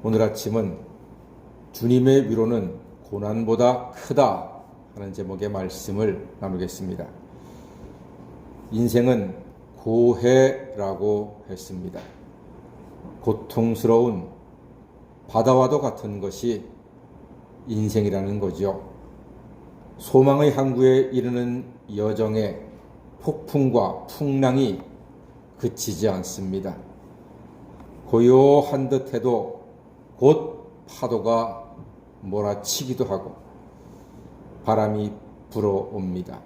오늘 아침은 주님의 위로는 고난보다 크다 하는 제목의 말씀을 나누겠습니다. 인생은 고해라고 했습니다. 고통스러운 바다와도 같은 것이 인생이라는 거죠. 소망의 항구에 이르는 여정의 폭풍과 풍랑이 그치지 않습니다. 고요한 듯해도 곧 파도가 몰아치기도 하고 바람이 불어옵니다.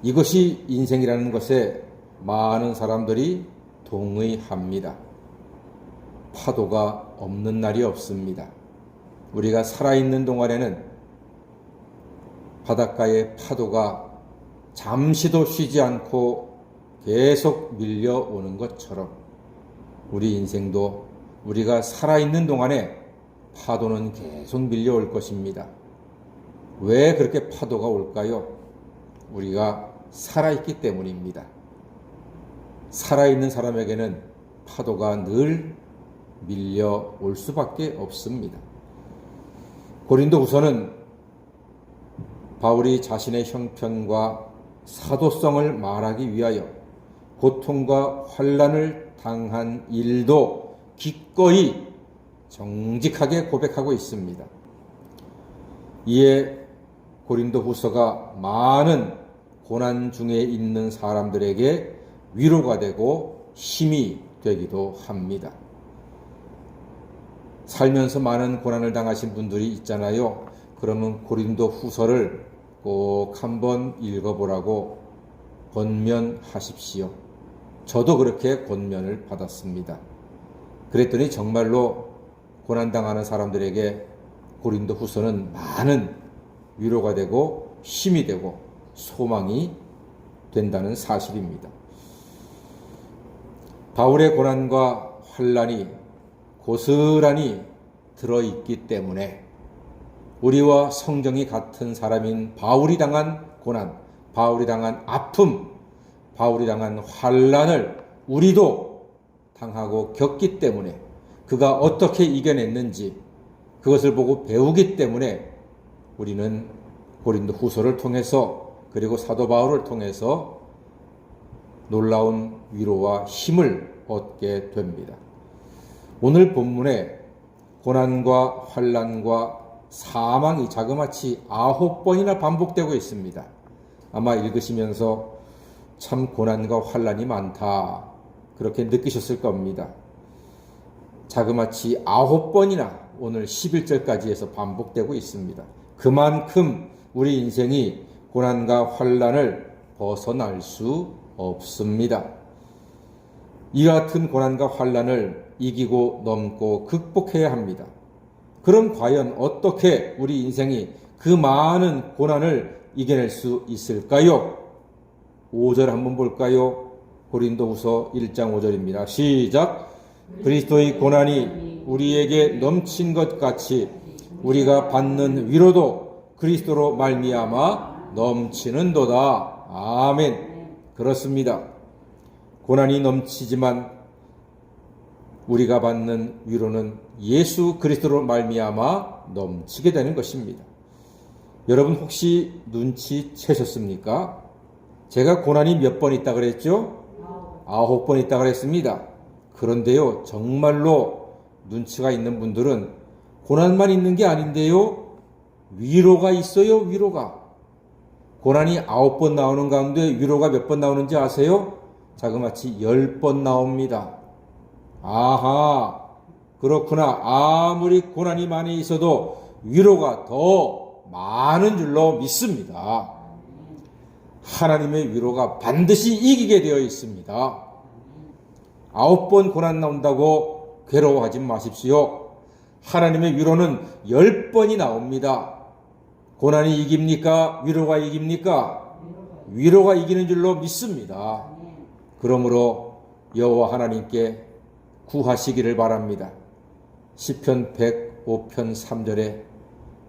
이것이 인생이라는 것에 많은 사람들이 동의합니다. 파도가 없는 날이 없습니다. 우리가 살아있는 동안에는 바닷가의 파도가 잠시도 쉬지 않고 계속 밀려오는 것처럼 우리 인생도 우리가 살아있는 동안에 파도는 계속 밀려올 것입니다. 왜 그렇게 파도가 올까요? 우리가 살아있기 때문입니다. 살아있는 사람에게는 파도가 늘 밀려올 수밖에 없습니다. 고린도후서는 바울이 자신의 형편과 사도성을 말하기 위하여 고통과 환난을 당한 일도 기꺼이 정직하게 고백하고 있습니다. 이에 고린도후서가 많은 고난 중에 있는 사람들에게 위로가 되고 힘이 되기도 합니다. 살면서 많은 고난을 당하신 분들이 있잖아요. 그러면 고린도후서를 꼭 한번 읽어보라고 권면하십시오. 저도 그렇게 권면을 받았습니다. 그랬더니 정말로 고난당하는 사람들에게 고린도후서는 많은 위로가 되고 힘이 되고 소망이 된다는 사실입니다. 바울의 고난과 환난이 고스란히 들어있기 때문에 우리와 성정이 같은 사람인 바울이 당한 고난, 바울이 당한 아픔, 바울이 당한 환난을 우리도 당하고 겪기 때문에 그가 어떻게 이겨냈는지 그것을 보고 배우기 때문에 우리는 고린도후서를 통해서 그리고 사도 바울을 통해서 놀라운 위로와 힘을 얻게 됩니다. 오늘 본문에 고난과 환난과 사망이 자그마치 9번이나 반복되고 있습니다. 아마 읽으시면서 참 고난과 환난이 많다 그렇게 느끼셨을 겁니다. 자그마치 9번이나 오늘 11절까지 해서 반복되고 있습니다. 그만큼 우리 인생이 고난과 환난을 벗어날 수 없습니다. 이 같은 고난과 환난을 이기고 넘고 극복해야 합니다. 그럼 과연 어떻게 우리 인생이 그 많은 고난을 이겨낼 수 있을까요? 5절 한번 볼까요? 고린도후서 1장 5절입니다. 시작! 그리스도의 고난이 우리에게 넘친 것 같이 우리가 받는 위로도 그리스도로 말미암아 넘치는도다. 아멘. 그렇습니다. 고난이 넘치지만 우리가 받는 위로는 예수 그리스도로 말미암아 넘치게 되는 것입니다. 여러분 혹시 눈치채셨습니까? 제가 고난이 몇 번 있다 그랬죠? 9번 있다 그랬습니다. 그런데요, 정말로 눈치가 있는 분들은 고난만 있는 게 아닌데요, 위로가 있어요, 위로가. 고난이 9번 나오는 가운데 위로가 몇 번 나오는지 아세요? 자그마치 10번 나옵니다. 아하, 그렇구나. 아무리 고난이 많이 있어도 위로가 더 많은 줄로 믿습니다. 하나님의 위로가 반드시 이기게 되어 있습니다. 9번 고난 나온다고 괴로워하지 마십시오. 하나님의 위로는 10번이 나옵니다. 고난이 이깁니까? 위로가 이깁니까? 위로가 이기는 줄로 믿습니다. 그러므로 여호와 하나님께 구하시기를 바랍니다. 시편 105편 3절에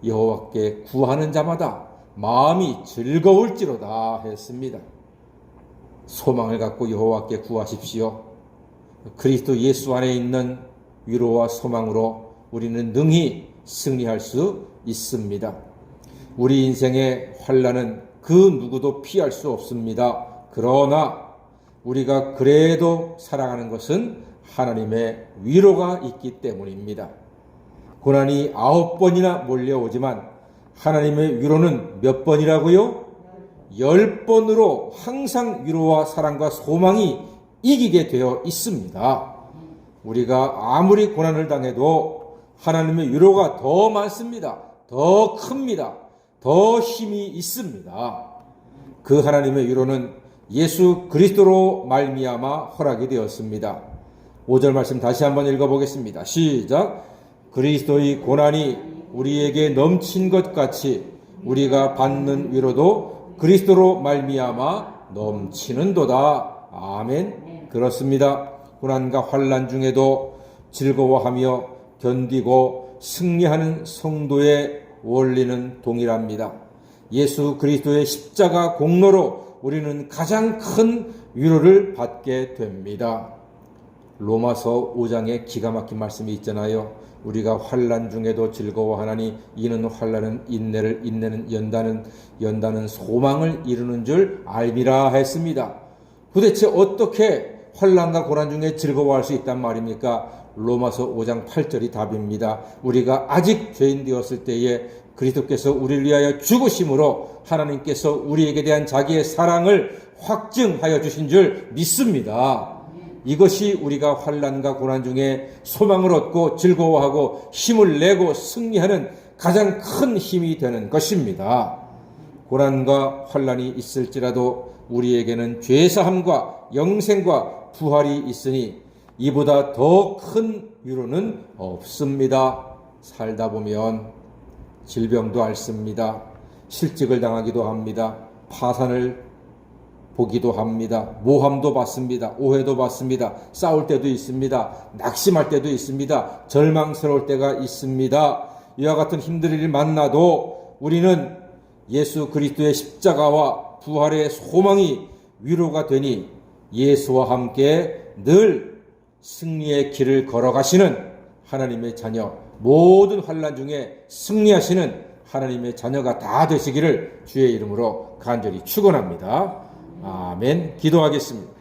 여호와께 구하는 자마다 마음이 즐거울지로다 했습니다. 소망을 갖고 여호와께 구하십시오. 그리스도 예수 안에 있는 위로와 소망으로 우리는 능히 승리할 수 있습니다. 우리 인생의 환난은 그 누구도 피할 수 없습니다. 그러나 우리가 그래도 사랑하는 것은 하나님의 위로가 있기 때문입니다. 고난이 9번이나 몰려오지만 하나님의 위로는 몇 번이라고요? 10번으로 항상 위로와 사랑과 소망이 이기게 되어 있습니다. 우리가 아무리 고난을 당해도 하나님의 위로가 더 많습니다. 더 큽니다. 더 힘이 있습니다. 그 하나님의 위로는 예수 그리스도로 말미암아 허락이 되었습니다. 5절 말씀 다시 한번 읽어보겠습니다. 시작. 그리스도의 고난이 우리에게 넘친 것 같이 우리가 받는 위로도 그리스도로 말미암아 넘치는도다. 아멘. 그렇습니다. 고난과 환난 중에도 즐거워하며 견디고 승리하는 성도의 원리는 동일합니다. 예수 그리스도의 십자가 공로로 우리는 가장 큰 위로를 받게 됩니다. 로마서 5장에 기가 막힌 말씀이 있잖아요. 우리가 환난 중에도 즐거워하나니 이는 환난은 인내를, 인내는 연단은 소망을 이루는 줄 알미라 했습니다. 도대체 어떻게 환난과 고난 중에 즐거워할 수 있단 말입니까? 로마서 5장 8절이 답입니다. 우리가 아직 죄인 되었을 때에 그리스도께서 우리를 위하여 죽으심으로 하나님께서 우리에게 대한 자기의 사랑을 확증하여 주신 줄 믿습니다. 이것이 우리가 환난과 고난 중에 소망을 얻고 즐거워하고 힘을 내고 승리하는 가장 큰 힘이 되는 것입니다. 고난과 환난이 있을지라도 우리에게는 죄사함과 영생과 부활이 있으니 이보다 더 큰 위로는 없습니다. 살다 보면 질병도 앓습니다. 실직을 당하기도 합니다. 파산을 보기도 합니다. 모함도 받습니다. 오해도 받습니다. 싸울 때도 있습니다. 낙심할 때도 있습니다. 절망스러울 때가 있습니다. 이와 같은 힘든 일을 만나도 우리는 예수 그리스도의 십자가와 부활의 소망이 위로가 되니 예수와 함께 늘 승리의 길을 걸어가시는 하나님의 자녀, 모든 환난 중에 승리하시는 하나님의 자녀가 다 되시기를 주의 이름으로 간절히 축원합니다. 아멘. 기도하겠습니다.